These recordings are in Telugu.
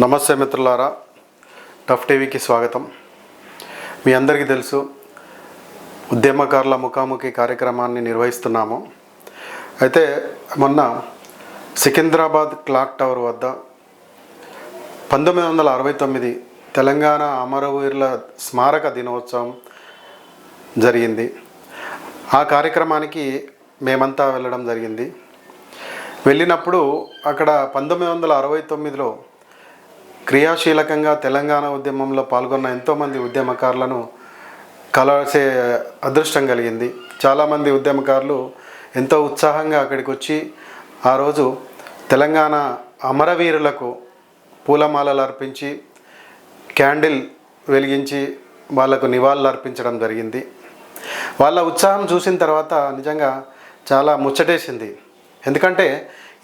నమస్తే మిత్రులారా, టఫ్ టీవీకి స్వాగతం. మీ అందరికీ తెలుసు, ఉద్యమకారుల ముఖాముఖి కార్యక్రమాన్ని నిర్వహిస్తున్నాము. అయితే మొన్న సికింద్రాబాద్ క్లాక్ టవర్ వద్ద 1969 తెలంగాణ అమరవీరుల స్మారక దినోత్సవం జరిగింది. ఆ కార్యక్రమానికి మేమంతా వెళ్ళడం జరిగింది. వెళ్ళినప్పుడు అక్కడ 1969లో క్రియాశీలకంగా తెలంగాణ ఉద్యమంలో పాల్గొన్న ఎంతోమంది ఉద్యమకారులను కలసే అదృష్టం కలిగింది. చాలామంది ఉద్యమకారులు ఎంతో ఉత్సాహంగా అక్కడికి వచ్చి ఆ రోజు తెలంగాణ అమరవీరులకు పూలమాలలు అర్పించి, క్యాండిల్ వెలిగించి వాళ్లకు నివాళులు అర్పించడం జరిగింది. వాళ్ళ ఉత్సాహం చూసిన తర్వాత నిజంగా చాలా ముచ్చటేసింది. ఎందుకంటే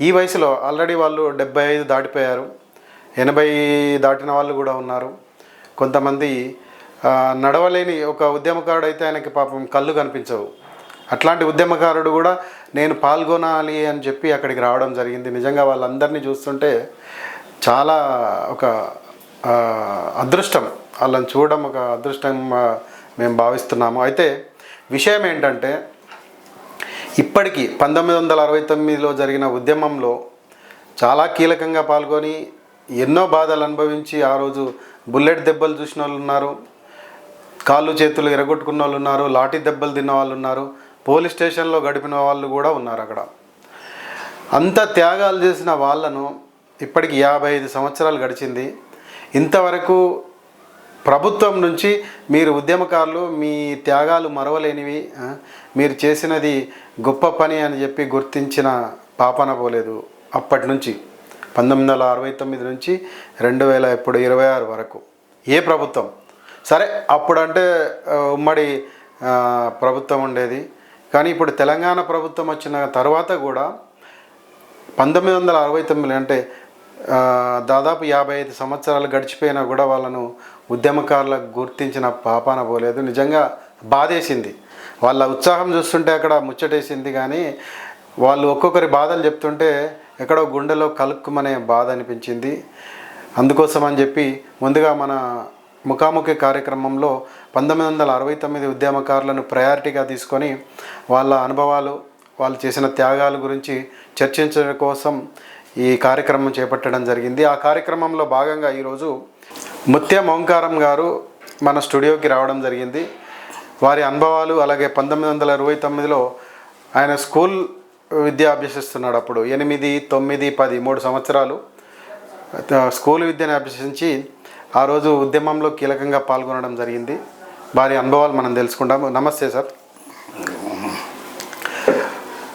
ఈ వయసులో ఆల్రెడీ వాళ్ళు 75 దాటిపోయారు, 80 దాటిన వాళ్ళు కూడా ఉన్నారు. కొంతమంది నడవలేని ఒక ఉద్యమకారుడు అయితే ఆయనకి పాపం కళ్ళు కనిపించవు. అట్లాంటి ఉద్యమకారుడు కూడా నేను పాల్గొనాలి అని చెప్పి అక్కడికి రావడం జరిగింది. నిజంగా వాళ్ళందరినీ చూస్తుంటే చాలా ఒక అదృష్టం, వాళ్ళని చూడడం ఒక అదృష్టం మేము భావిస్తున్నాము. అయితే విషయం ఏంటంటే, ఇప్పటికీ 1969లో జరిగిన ఉద్యమంలో చాలా కీలకంగా పాల్గొని ఎన్నో బాధలు అనుభవించి ఆ రోజు బుల్లెట్ దెబ్బలు చూసిన వాళ్ళు ఉన్నారు, కాళ్ళు చేతులు ఎరగొట్టుకున్న వాళ్ళు ఉన్నారు, లాఠీ దెబ్బలు తిన్న వాళ్ళు ఉన్నారు, పోలీస్ స్టేషన్లో గడిపిన వాళ్ళు కూడా ఉన్నారు. అక్కడ అంత త్యాగాలు చేసిన వాళ్ళను ఇప్పటికి 55 సంవత్సరాలు గడిచింది. ఇంతవరకు ప్రభుత్వం నుంచి మీరు ఉద్యమకారులు మీ త్యాగాలు మరవలేనివి, మీరు చేసినది గొప్ప పని అని చెప్పి గుర్తించిన పాపన పోలేదు. అప్పటి నుంచి 1969 నుంచి 2026 వరకు ఏ ప్రభుత్వం సరే, అప్పుడంటే ఉమ్మడి ప్రభుత్వం ఉండేది. కానీ ఇప్పుడు తెలంగాణ ప్రభుత్వం వచ్చిన తర్వాత కూడా 1969 అంటే దాదాపు 55 సంవత్సరాలు గడిచిపోయినా కూడా వాళ్ళను ఉద్యమకారులకు గుర్తించిన పాపాన పోలేదు. నిజంగా బాధేసింది. వాళ్ళ ఉత్సాహం చూస్తుంటే అక్కడ ముచ్చటేసింది. కానీ వాళ్ళు ఒక్కొక్కరి బాధలు చెప్తుంటే ఎక్కడో గుండెలో కలుక్కుమనే బాధ అనిపించింది. అందుకోసం అని చెప్పి ముందుగా మన ముఖాముఖి కార్యక్రమంలో 1969 ఉద్యమకారులను ప్రయారిటీగా తీసుకొని వాళ్ళ అనుభవాలు, వాళ్ళు చేసిన త్యాగాల గురించి చర్చించడం కోసం ఈ కార్యక్రమం చేపట్టడం జరిగింది. ఆ కార్యక్రమంలో భాగంగా ఈరోజు ముత్యం ఓంకారం గారు మన స్టూడియోకి రావడం జరిగింది. వారి అనుభవాలు, అలాగే 1929లో ఆయన స్కూల్ విద్య అభ్యసిస్తున్నాడు. అప్పుడు 8, 9, 10 3 సంవత్సరాలు స్కూల్ విద్యను అభ్యసించి ఆ రోజు ఉద్యమంలో కీలకంగా పాల్గొనడం జరిగింది. వారి అనుభవాలు మనం తెలుసుకుంటాము. నమస్తే సార్.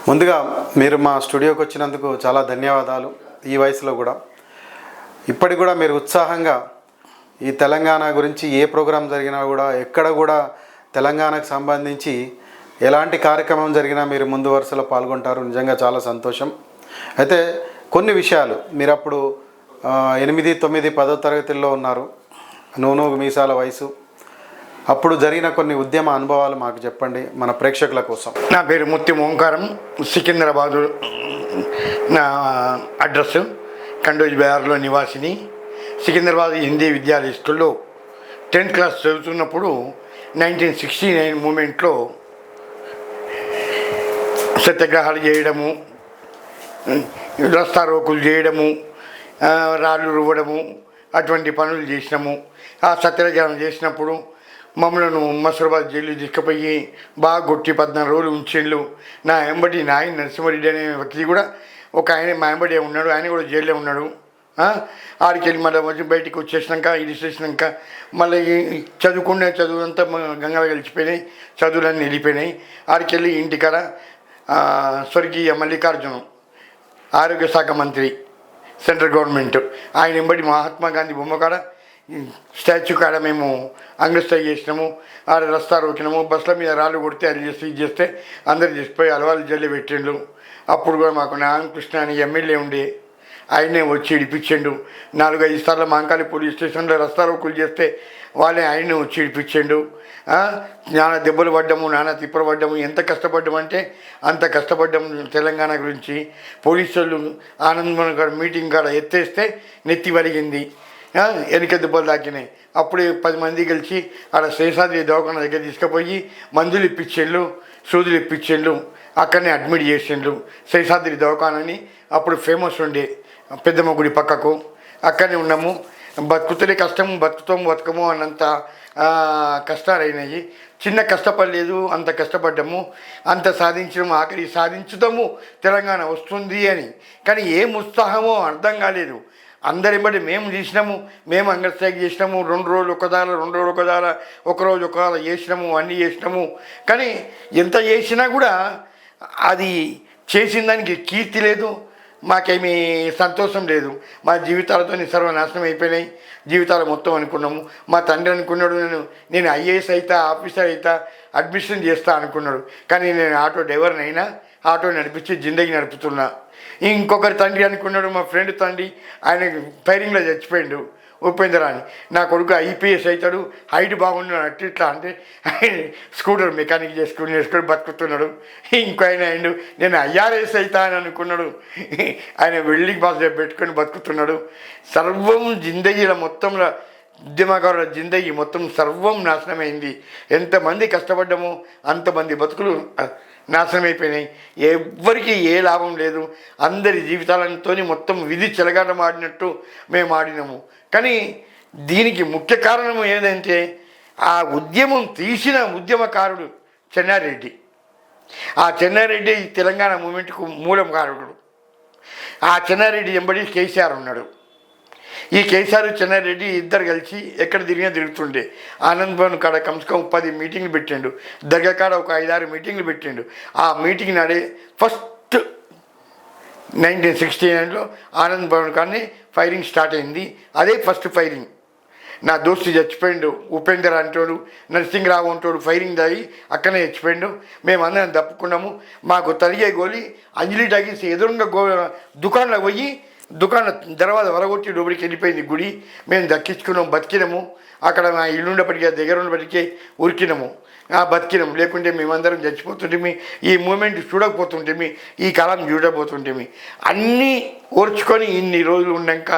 ముందుగా మీరు మా స్టూడియోకి వచ్చినందుకు చాలా ధన్యవాదాలు. ఈ వయసులో కూడా ఇప్పటికి కూడా మీరు ఉత్సాహంగా ఈ తెలంగాణ గురించి ఏ ప్రోగ్రాం జరిగినా కూడా, ఎక్కడ కూడా తెలంగాణకు సంబంధించి ఎలాంటి కార్యక్రమం జరిగినా మీరు ముందు వరుసలో పాల్గొంటారు. నిజంగా చాలా సంతోషం. అయితే కొన్ని విషయాలు, మీరు అప్పుడు 8, 9, 10వ తరగతుల్లో ఉన్నారు, నూనె మీసాల వయసు. అప్పుడు జరిగిన కొన్ని ఉద్యమ అనుభవాలు మాకు చెప్పండి మన ప్రేక్షకుల కోసం. నా పేరు ముత్యం ఓంకారం, సికింద్రాబాదు నా అడ్రస్, కండోజ్ బజార్లో నివాసిని. సికింద్రాబాద్ హిందీ విద్యాలయ స్కూల్లో 10th క్లాస్ చదువుతున్నప్పుడు 1969 మూమెంట్లో సత్యాగ్రహాలు చేయడము, రస్తా రోకులు చేయడము, రాళ్ళు రువ్వడము, అటువంటి పనులు చేసినాము. ఆ సత్యాగ్రహం చేసినప్పుడు మమ్మలను మసూరాబాద్ జైలు తీసుకుపోయి బాగా కొట్టి 14 రోజులు ఉంచిండ్లు. నా ఎంబడి నాయన నరసింహారెడ్డి అనే వ్యక్తి కూడా ఒక ఆయన మా ఎంబడి ఉన్నాడు, ఆయన కూడా జైల్లో ఉన్నాడు. ఆడికి వెళ్ళి మళ్ళీ వచ్చి బయటికి వచ్చేసినాక, ఇది చేసినాక మళ్ళీ చదువుకునే చదువు అంతా గంగలో కలిసిపోయినాయి, చదువులన్నీ వెళ్ళిపోయినాయి. ఆడికి వెళ్ళి ఇంటికాడ స్వర్గీయ మల్లికార్జునం ఆరోగ్య శాఖ మంత్రి, సెంట్రల్ గవర్నమెంట్, ఆయన ఎంబడి మహాత్మా గాంధీ బొమ్మ కాడ స్టాచ్యూ కాడ మేము అంగస్థాయి చేసినాము. ఆడ రస్తా రోకినాము, బస్సుల మీద రాళ్ళు కొడితే అది చేస్తే ఇది చేస్తే అందరు చేసిపోయి అలవాళ్ళు జల్లి పెట్టిండు. అప్పుడు కూడా మాకు నారాయణకృష్ణ అని ఎమ్మెల్యే ఉండే, ఆయనే వచ్చి ఇడిపించిండు. 4-5 సార్లు మాంకాళి పోలీస్ స్టేషన్లో రస్తా రోకులు చేస్తే వాళ్ళే ఆయనే వచ్చి ఇడిపించిండు. నానా దెబ్బలు పడ్డాము, నానా తిప్పలు పడ్డాము. ఎంత కష్టపడ్డామంటే అంత కష్టపడ్డాము తెలంగాణ గురించి. పోలీసులు ఆనందమోహన్ గారు మీటింగ్ కాడ ఎత్తేస్తే నెత్తి వలిగింది. వెనక దెబ్బలు తాకినాయి. అప్పుడే 10 మంది కలిసి ఆడ శేషాద్రి దవాఖాన దగ్గర తీసుకుపోయి మందులు ఇప్పించిండ్రు, సూదులు ఇప్పించిండ్రు, అక్కడనే అడ్మిట్ చేసిండ్రు. శేషాద్రి దవాఖానని అప్పుడు ఫేమస్ ఉండే పెద్దమ్మ గుడి పక్కకు, అక్కడనే ఉన్నాము. బతుకుతలే కష్టము, బతుకము అన్నంత కష్టాలు అయినాయి. చిన్న కష్టపడలేదు, అంత కష్టపడ్డాము, అంత సాధించడము, ఆఖరి సాధించుతాము, తెలంగాణ వస్తుంది అని. కానీ ఏం ఉత్సాహమో అర్థం కాలేదు. అందరి మేము చేసినాము, మేము అంగస్ట్రైక్ చేసినాము, 2 రోజులు ఒకదాల, 2 రోజులు ఒకదాల, ఒకరోజు ఒకదాల చేసినాము, అన్నీ చేసినాము. కానీ ఎంత చేసినా కూడా అది చేసిన దానికి కీర్తి లేదు, మాకేమీ సంతోషం లేదు. మా జీవితాలతో సర్వనాశనం అయిపోయినాయి. జీవితాలు మొత్తం అనుకున్నాము. మా తండ్రి అనుకున్నాడు నేను ఐఏఎస్ అవుతా, ఆఫీసర్ అవుతా, అడ్మిషన్ చేస్తా అనుకున్నాడు. కానీ నేను ఆటో డ్రైవర్ని అయినా, ఆటో నడిపించి జిందగీ నడుపుతున్నా. ఇంకొకరి తండ్రి అనుకున్నాడు, మా ఫ్రెండ్ తండ్రి, ఆయన ఫైరింగ్లో చచ్చిపోయిండు, ఉపేంద్ర అని. నా కొడుకు ఐపీఎస్ అవుతాడు, హైట్ బాగున్నాడు అట్లా ఇట్లా అంటే ఆయన స్కూటర్ మెకానిక్ నేర్చుకొని బతుకుతున్నాడు. ఇంకో ఆయన అయిండు, నేను ఐఆర్ఎస్ అవుతా అని అనుకున్నాడు, ఆయన వెల్డింగ్ బాస్ పెట్టుకొని బతుకుతున్నాడు. సర్వం జిందగీల మొత్తంలో ఉద్యమకారుల జిందగీ మొత్తం సర్వం నాశనమైంది. ఎంతమంది కష్టపడ్డామో అంతమంది బతుకులు నాశనం అయిపోయినాయి. ఎవ్వరికి ఏ లాభం లేదు. అందరి జీవితాలతో మొత్తం విధి చెలగాటం ఆడినట్టు మేము ఆడినాము. కానీ దీనికి ముఖ్య కారణం ఏదంటే ఆ ఉద్యమం తీసిన ఉద్యమకారుడు చెన్నారెడ్డి. ఆ చెన్నారెడ్డి ఈ తెలంగాణ మూమెంట్కు మూలం కారకుడు. ఆ చెన్నారెడ్డి వెంబడి కేసీఆర్ ఉన్నాడు. ఈ కేసీఆర్ చెన్నారెడ్డి ఇద్దరు కలిసి ఎక్కడ తిరుగుతుండే. ఆనంద్ భవన్ కాడ కమ్స్కమ్ 10 మీటింగ్లు పెట్టిండు, దగ్గర కాడ ఒక 5-6 మీటింగ్లు పెట్టిండు. ఆ మీటింగ్ నాడే ఫస్ట్ 1969లో ఆనంద్ భవన్ కానీ ఫైరింగ్ స్టార్ట్ అయింది. అదే ఫస్ట్ ఫైరింగ్. నా దోస్తు చచ్చిపోయిండు, ఉపేందర్ అంటోడు, నరసింహరావు అంటోడు ఫైరింగ్ దాగి అక్కడనే చచ్చిపోయిండు. మేమందరం తప్పుకున్నాము. మాకు తలిగే గోలి అంజలి టాకీస్ ఎదురుగా దుకాణంలో పోయి దుకాణ దర్వాజ వరగొట్టి లోపలికి వెళ్ళిపోయింది గుడి. మేము దక్కించుకున్నాము, బతికినాము. అక్కడ మా ఇల్లుండప్పటికీ దగ్గర ఉన్నప్పటికీ ఉరికినాము, బతికినాము. లేకుంటే మేమందరం చచ్చిపోతుంటేమి, ఈ మూమెంట్ చూడకపోతుంటేమి, ఈ కాలం చూడబోతుంటేమి. అన్నీ ఓర్చుకొని ఇన్ని రోజులు ఉన్నాక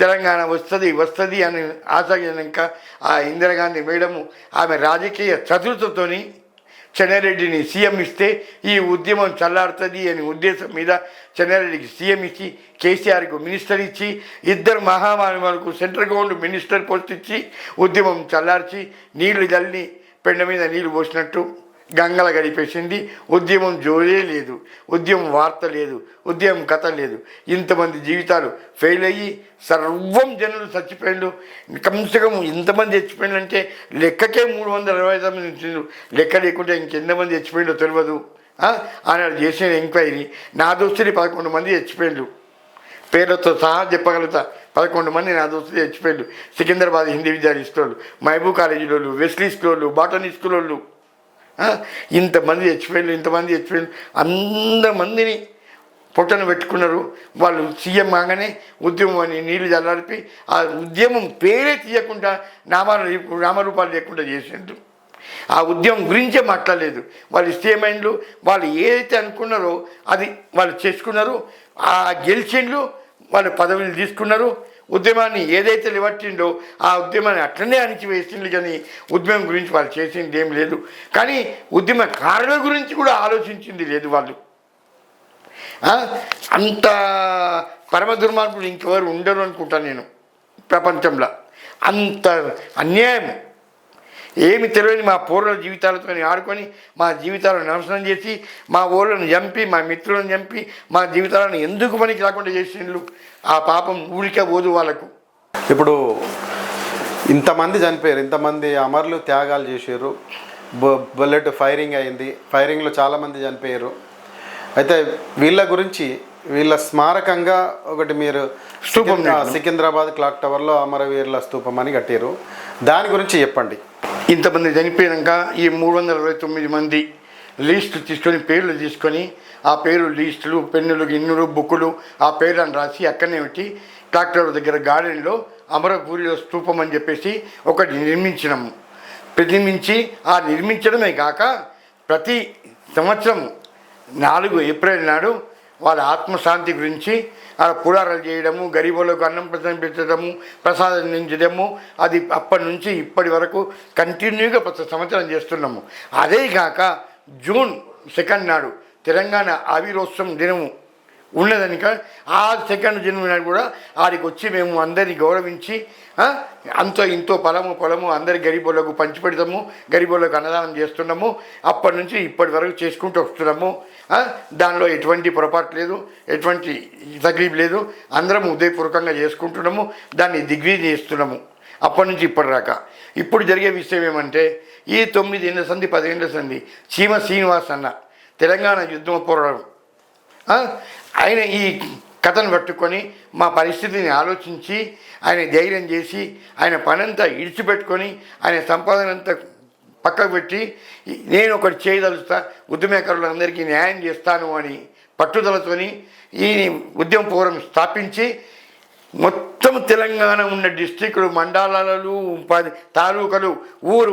తెలంగాణ వస్తుంది అని ఆశగా ఆ ఇందిరాగాంధీ మేడము ఆమె రాజకీయ చతురతతోని చెన్నారెడ్డిని సీఎం ఇస్తే ఈ ఉద్యమం చల్లారుతుంది అనే ఉద్దేశం మీద చెన్నారెడ్డికి సీఎం ఇచ్చి, కేసీఆర్కు మినిస్టర్ ఇచ్చి, ఇద్దరు మహామానవులకు సెంట్రల్ గవర్నమెంట్ మినిస్టర్ పోస్ట్ ఇచ్చి ఉద్యమం చల్లార్చి నీళ్లు జల్లి పెండ మీద నీళ్లు పోసినట్టు గంగల గడిపేసింది. ఉద్యమం జోలే లేదు, ఉద్యమం వార్త లేదు, ఉద్యమం కథ లేదు. ఇంతమంది జీవితాలు ఫెయిల్ అయ్యి సర్వం జనులు చచ్చిపోయిండు. కమ్సకం ఇంతమంది చచ్చిపోయిందంటే లెక్కకే 329 మంది. లెక్క లేకుంటే ఇంకెంతమంది చచ్చిపోయిందో తెలియదు. ఆనాడు చేసిన ఎంక్వైరీ నా దోస్తులు 11 మంది చచ్చిపోయిండు. పేర్లతో సహా చెప్పగలుగుతా. 11 మంది నా దోస్తులు చచ్చిపోయిండు. సికింద్రాబాద్ హిందీ విద్యాలయ స్కూళ్ళు, మహబూబ్ కాలేజీలో, వెస్లీ స్కూళ్ళు, బాటనీ స్కూళ్ళు, ఇంతమంది చచ్చిపోయిండు. అందమందిని పొట్టను పెట్టుకున్నారు. వాళ్ళు సీఎం కాగానే ఉద్యమం అని నీళ్లు జల్లారిపి ఆ ఉద్యమం పేరే తీయకుండా నామరూపాలు లేకుండా చేసిండ్రు. ఆ ఉద్యమం గురించే మాట్లాడలేదు. వాళ్ళు సీఎంలు వాళ్ళు ఏదైతే అనుకున్నారో అది వాళ్ళు చేసుకున్నారు. ఆ గెలిచిండ్లు వాళ్ళు పదవులు తీసుకున్నారు. ఉద్యమాన్ని ఏదైతే నిలబట్టిండో ఆ ఉద్యమాన్ని అట్లనే అణిచివేసిండ్రు. కానీ ఉద్యమం గురించి వాళ్ళు చేసింది ఏం లేదు. కానీ ఉద్యమకారుల గురించి కూడా ఆలోచించింది లేదు వాళ్ళు. అంత పరమ దుర్మార్గులు ఇంకెవరు ఉండరు అనుకుంటాను నేను ప్రపంచంలో. అంత అన్యాయం. ఏమి తెలియని మా పూర్వ జీవితాలతో ఆడుకొని మా జీవితాలను నాశనం చేసి, మా ఊళ్ళను చంపి, మా మిత్రులను చంపి, మా జీవితాలను ఎందుకు పనికి రాకుండా చేసిండ్రు. ఆ పాపం ఊరికే పోదు వాళ్ళకు. ఇప్పుడు ఇంతమంది చనిపోయారు, ఇంతమంది అమరులు త్యాగాలు చేశారు. బుల్లెట్ ఫైరింగ్ అయింది, ఫైరింగ్లో చాలామంది చనిపోయారు. అయితే వీళ్ళ గురించి వీళ్ళ స్మారకంగా ఒకటి మీరు స్తూపం సికింద్రాబాద్ క్లాక్ టవర్లో అమరవీరుల స్తూపం అని కట్టారు. దాని గురించి చెప్పండి. ఇంతమంది చనిపోయాక ఈ 329 మంది లిస్టు తీసుకొని పేర్లు తీసుకొని ఆ పేరు లిస్టులు, పెన్నులు, గిన్నెలు, బుక్కులు ఆ పేర్లను రాసి అక్కడనే పెట్టి క్లాక్ టవర్ దగ్గర గార్డెన్లో అమరవీరుల స్తూపం అని చెప్పేసి ఒకటి నిర్మించినాము. ప్రతిమించి ఆ నిర్మించడమే కాక ప్రతి సంవత్సరం 4 ఏప్రిల్ నాడు వాళ్ళ ఆత్మశాంతి గురించి పురారాలు చేయడము, గరీబులకు అన్నం పెట్టడము, ప్రసాదం నించడము, అది అప్పటి నుంచి ఇప్పటి వరకు కంటిన్యూగా ప్రతి సంవత్సరం చేస్తున్నాము. అదే కాక జూన్ 2 నాడు తెలంగాణ ఆవిర్భావం దినము ఉన్నదనిక ఆ 2 జన్మ కూడా ఆడికి వచ్చి మేము అందరినీ గౌరవించి అంతో ఇంతో పొలము అందరి గరీబులకు పంచిపెడతాము, గరీబులకు అన్నదానం చేస్తున్నాము. అప్పటి నుంచి ఇప్పటి వరకు చేసుకుంటూ వస్తున్నాము. దానిలో ఎటువంటి పొరపాటు లేదు, ఎటువంటి తక్లీఫ్ లేదు. అందరం ఉదయపూర్వకంగా చేసుకుంటున్నాము, దాన్ని దిగ్విజయం చేస్తున్నాము అప్పటి నుంచి ఇప్పటిదాకా. ఇప్పుడు జరిగే విషయం ఏమంటే ఈ 9 ఏళ్ళ సంధి 10 ఏళ్ళ సంధి చీమ శ్రీనివాస్ అన్న తెలంగాణ యుద్ధం పోరాడు ఆయన ఈ కథను పట్టుకొని మా పరిస్థితిని ఆలోచించి ఆయన ధైర్యం చేసి ఆయన పనంతా ఇడిచిపెట్టుకొని ఆయన సంపాదన అంతా పక్కకు పెట్టి నేను ఒకటి చేయదలుస్తా, ఉద్యమకారులందరికీ న్యాయం చేస్తాను అని పట్టుదలతోని ఈ ఉద్యమ ఫోరం స్థాపించి మొత్తం తెలంగాణ ఉన్న డిస్ట్రిక్టులు, మండలాలు, తాలూకాలు,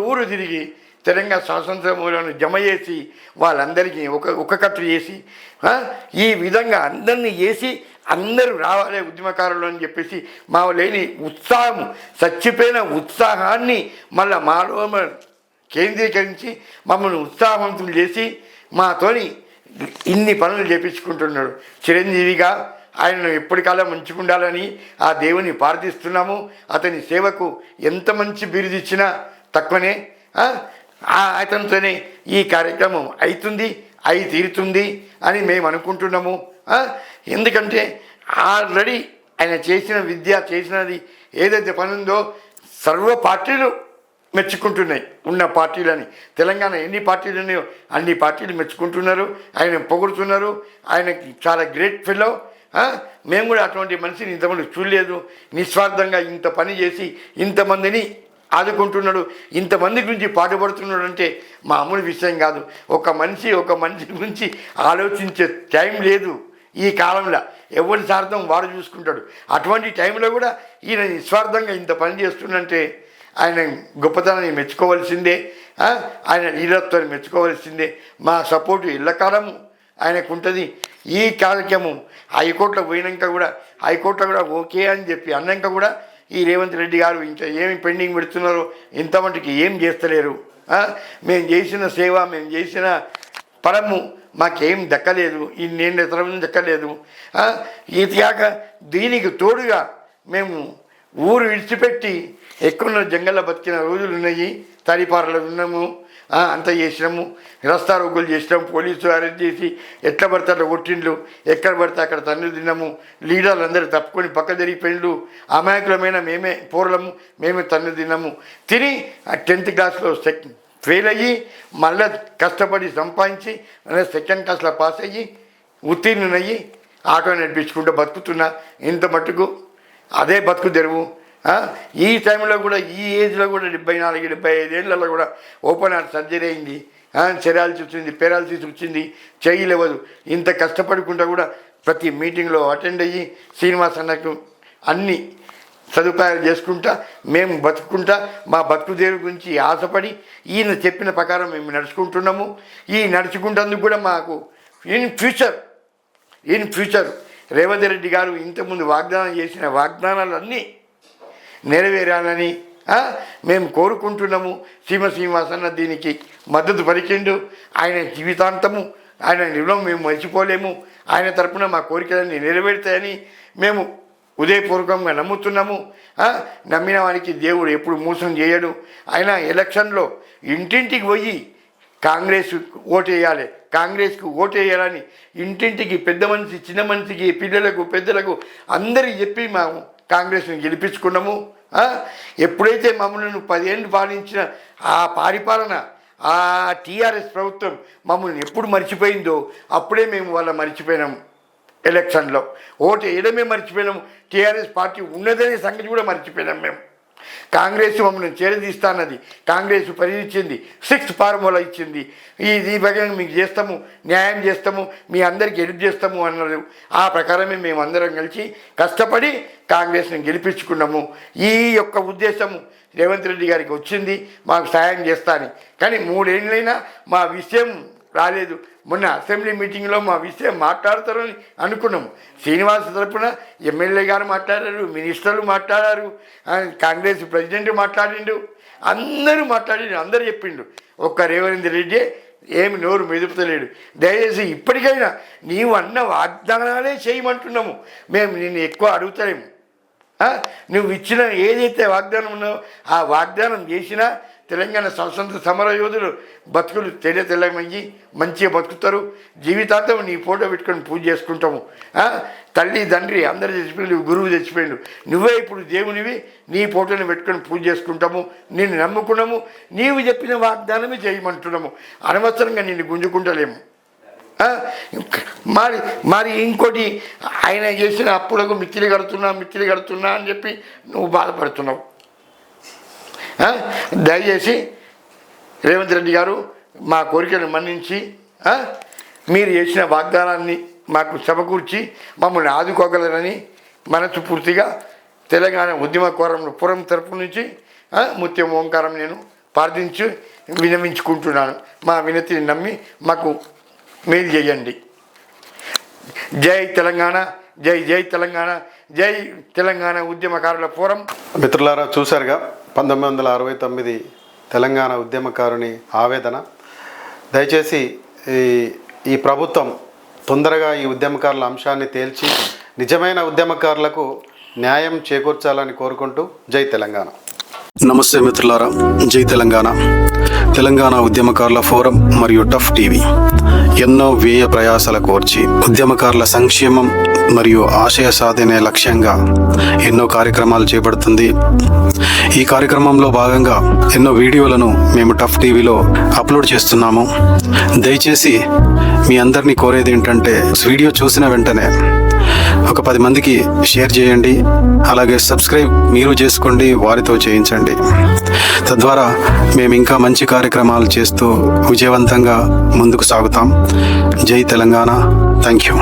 ఊరు తిరిగి తెలంగాణ స్వాతంత్ర్యంలో జమ చేసి వాళ్ళందరికీ ఒక కట్టు చేసి ఈ విధంగా అందరినీ చేసి అందరూ రావాలి ఉద్యమకారులు అని చెప్పేసి మా లేని ఉత్సాహం, చచ్చిపోయిన ఉత్సాహాన్ని మళ్ళీ మాలో కేంద్రీకరించి మమ్మల్ని ఉత్సాహవంతులు చేసి మాతోని ఇన్ని పనులు చేపించుకుంటున్నాడు. చిరంజీవిగా ఆయనను ఎప్పటికాలం ఉంచుకుండాలని ఆ దేవుని ప్రార్థిస్తున్నాము. అతని సేవకు ఎంత మంచి బిరుదిచ్చినా తక్కువనే. అతనితోనే ఈ కార్యక్రమం అవుతుంది, అయి తీరుతుంది అని మేము అనుకుంటున్నాము. ఎందుకంటే ఆల్రెడీ ఆయన చేసిన విద్య చేసినది ఏదైతే పని ఉందో సర్వ పార్టీలు మెచ్చుకుంటున్నాయి. ఉన్న పార్టీలని తెలంగాణ ఎన్ని పార్టీలు ఉన్నాయో అన్ని పార్టీలు మెచ్చుకుంటున్నారు, ఆయన పొగుడుతున్నారు. ఆయనకి చాలా గ్రేట్ ఫెలో. మేము కూడా అటువంటి మనిషిని ఇంతమంది చూడలేదు. నిస్వార్థంగా ఇంత పని చేసి ఇంతమందిని ఆదుకుంటున్నాడు, ఇంతమంది గురించి పాటుపడుతున్నాడు అంటే మామూలు విషయం కాదు. ఒక మనిషి గురించి ఆలోచించే టైం లేదు ఈ కాలంలో. ఎవరి స్వార్థం వాడు చూసుకుంటాడు. అటువంటి టైంలో కూడా ఈయన నిస్వార్థంగా ఇంత పని చేస్తుందంటే ఆయన గొప్పతనాన్ని మెచ్చుకోవాల్సిందే, ఆయన లీడర్తో మెచ్చుకోవాల్సిందే. మా సపోర్టు ఎల్లకాలము ఆయనకు ఉంటుంది. ఈ కార్యక్రమం హైకోర్టులో పోయినాక కూడా హైకోర్టులో కూడా ఓకే అని చెప్పి అన్నాక కూడా ఈ రేవంత్ రెడ్డి గారు ఇంకా ఏమి పెండింగ్ పెడుతున్నారో ఇంతమంటికి ఏం చేస్తలేరు. మేము చేసిన సేవ, మేము చేసిన పరము మాకేం దక్కలేదు, ఇన్నేళ్ళ తరం దక్కలేదు. ఇదిగాక దీనికి తోడుగా మేము ఊరు విడిచిపెట్టి ఎక్కువ జంగల్లో బతికిన రోజులు ఉన్నాయి. తడిపారలు ఉన్నాము, అంతా చేసినాము, రస్తా రోగులు చేసినాము, పోలీసులు అరెస్ట్ చేసి ఎట్లా పడితే అట్లా కొట్టిండ్లు, ఎక్కడ పడితే అక్కడ తన్నులు తిన్నాము. లీడర్లు అందరూ తప్పుకొని పక్క జరిగిపోయిండ్లు. అమాయకులమైన మేమే పోరలము, మేమే తన్ను తిన్నాము. తిని 10th క్లాస్లో ఫెయిల్ అయ్యి మళ్ళీ కష్టపడి సంపాదించి మళ్ళీ 2nd క్లాస్లో పాస్ అయ్యి ఉత్తీర్ణునయ్యి ఆటో నడిపించుకుంటూ బతుకుతున్నా. ఇంత మట్టుకు అదే బతుకు తెరువు. ఈ టైంలో కూడా ఈ ఏజ్లో కూడా 74, 75 ఏళ్ళలో కూడా ఓపెన్ హార్ట్ సర్జరీ అయింది. చెరాల్సి వచ్చింది, పెరాల్సిస్ వచ్చింది, చేయలేవదు. ఇంత కష్టపడుకుంటా కూడా ప్రతి మీటింగ్లో అటెండ్ అయ్యి శ్రీనివాస్ అన్నకు అన్ని సదుపాయాలు చేసుకుంటా మేము బతుకుంటా మా బతుకు దేవు గురించి ఆశపడి ఈయన చెప్పిన ప్రకారం మేము నడుచుకుంటున్నాము. ఈ నడుచుకుంటందుకు కూడా మాకు ఇన్ ఫ్యూచర్ రేవంత్ రెడ్డి గారు ఇంతకుముందు వాగ్దానం చేసిన వాగ్దానాలన్నీ నెరవేరాలని మేము కోరుకుంటున్నాము. శ్రీనివాసన్న దీనికి మద్దతు పలికిండు. ఆయన జీవితాంతము ఆయన రుణం మేము మర్చిపోలేము. ఆయన తరపున మా కోరికలన్నీ నెరవేరుతాయని మేము ఉదయపూర్వకంగా నమ్ముతున్నాము. నమ్మిన వానికి దేవుడు ఎప్పుడు మోసం చేయడు. ఆయన ఎలక్షన్లో ఇంటింటికి పోయి కాంగ్రెస్కు ఓటేయాలని ఇంటింటికి పెద్ద మనిషి చిన్న మనిషికి పిల్లలకు పెద్దలకు అందరికీ చెప్పి మేము కాంగ్రెస్ని గెలిపించుకున్నాము. ఎప్పుడైతే మమ్మల్ని 10 ఏళ్ళు పాలించిన ఆ పరిపాలన ఆ టీఆర్ఎస్ ప్రభుత్వం మమ్మల్ని ఎప్పుడు మర్చిపోయిందో అప్పుడే మేము వాళ్ళ మర్చిపోయినాము. ఎలక్షన్లో ఓటు వేయడమే మర్చిపోయినాము. టీఆర్ఎస్ పార్టీ ఉన్నదనే సంగతి కూడా మర్చిపోయినాం మేము. కాంగ్రెస్ మమ్మల్ని చేరదీస్తానది, కాంగ్రెస్ పరిధించింది, 6th ఫార్ములా ఇచ్చింది. ఈ ప్రకారం మీకు చేస్తాము, న్యాయం చేస్తాము, మీ అందరికీ హెల్ప్ చేస్తాము అన్నారు. ఆ ప్రకారమే మేము అందరం కలిసి కష్టపడి కాంగ్రెస్ని గెలిపించుకున్నాము. ఈ యొక్క ఉద్దేశము రేవంత్ రెడ్డి గారికి వచ్చింది, మాకు సాయం చేస్తా అని. కానీ 3 ఏళ్ళైనా మా విషయం రాలేదు. మొన్న అసెంబ్లీ మీటింగ్లో మా విషయం మాట్లాడతారని అనుకున్నాము. శ్రీనివాస్ తరపున ఎమ్మెల్యే గారు మాట్లాడారు, మినిస్టర్లు మాట్లాడారు, కాంగ్రెస్ ప్రెసిడెంట్ మాట్లాడిండు, అందరూ మాట్లాడిండు, అందరూ చెప్పిండు. ఒక్క రేవంత్ రెడ్డి ఏమి నోరు మెదుపుతలేడు. దయచేసి ఇప్పటికైనా నీవు అన్న వాగ్దానాలే చేయమంటున్నాము, మేము నిన్ను ఎక్కువ అడుగుతలేము. నువ్వు ఇచ్చిన ఏదైతే వాగ్దానం ఉన్నావో ఆ వాగ్దానం చేసినా తెలంగాణ స్వతంత్ర సమర యోధులు బతుకులు తెల్లమయ్యి మంచిగా బతుకుతారు. జీవితాంతం నీ ఫోటో పెట్టుకొని పూజ చేసుకుంటాము. తల్లి తండ్రి అందరు చచ్చిపోయిండు, గురువు చచ్చిపోయిండు, నువ్వే ఇప్పుడు దేవునివి, నీ ఫోటోని పెట్టుకొని పూజ చేసుకుంటాము, నిన్ను నమ్ముకున్నాము, నీవు చెప్పిన వాగ్దానమే చేయమంటున్నాము. అనవసరంగా నిన్ను గుంజుకుంటలేము. మరి ఇంకోటి ఆయన చేసిన అప్పులకు మిత్తిలి కడుతున్నా అని చెప్పి నువ్వు బాధపడుతున్నావు. దయచేసి రేవంత్ రెడ్డి గారు మా కోరికను మన్నించి మీరు చేసిన వాగ్దానాన్ని మాకు సమకూర్చి మమ్మల్ని ఆదుకోగలరని మనస్ఫూర్తిగా తెలంగాణ ఉద్యమ పురం తరపు నుంచి ముత్యం ఓంకారం నేను ప్రార్థించి వినవించుకుంటున్నాను. మా వినతిని నమ్మి మాకు మేలు చేయండి. జై తెలంగాణ, జై జై తెలంగాణ, జై తెలంగాణ ఉద్యమకారుల ఫోరం. మిత్రులారా, చూశారుగా 1969 తెలంగాణ ఉద్యమకారుని ఆవేదన. దయచేసి ఈ ప్రభుత్వం తొందరగా ఈ ఉద్యమకారుల అంశాన్ని తేల్చి నిజమైన ఉద్యమకారులకు న్యాయం చేకూర్చాలని కోరుకుంటూ జై తెలంగాణ. నమస్తే మిత్రులారా, జై తెలంగాణ. తెలంగాణ ఉద్యమకారుల ఫోరం మరియు టఫ్ టీవీ ఎన్నో వ్యయ ప్రయాసాల కోర్చి ఉద్యమకారుల సంక్షేమం మరియు ఆశయ సాధనే లక్ష్యంగా ఎన్నో కార్యక్రమాలు చేపడుతుంది. ఈ కార్యక్రమంలో భాగంగా ఎన్నో వీడియోలను మేము టఫ్ టీవీలో అప్లోడ్ చేస్తున్నాము. దయచేసి మీ అందరినీ కోరేది ఏంటంటే, వీడియో చూసిన వెంటనే ఒక 10 మందికి షేర్ చేయండి. అలాగే సబ్స్క్రైబ్ మీరు చేసుకోండి, వారితో చేయించండి. తద్వారా మేము ఇంకా మంచి కార్యక్రమాలు చేస్తూ విజయవంతంగా ముందుకు సాగుతాం. జై తెలంగాణ. Thank you.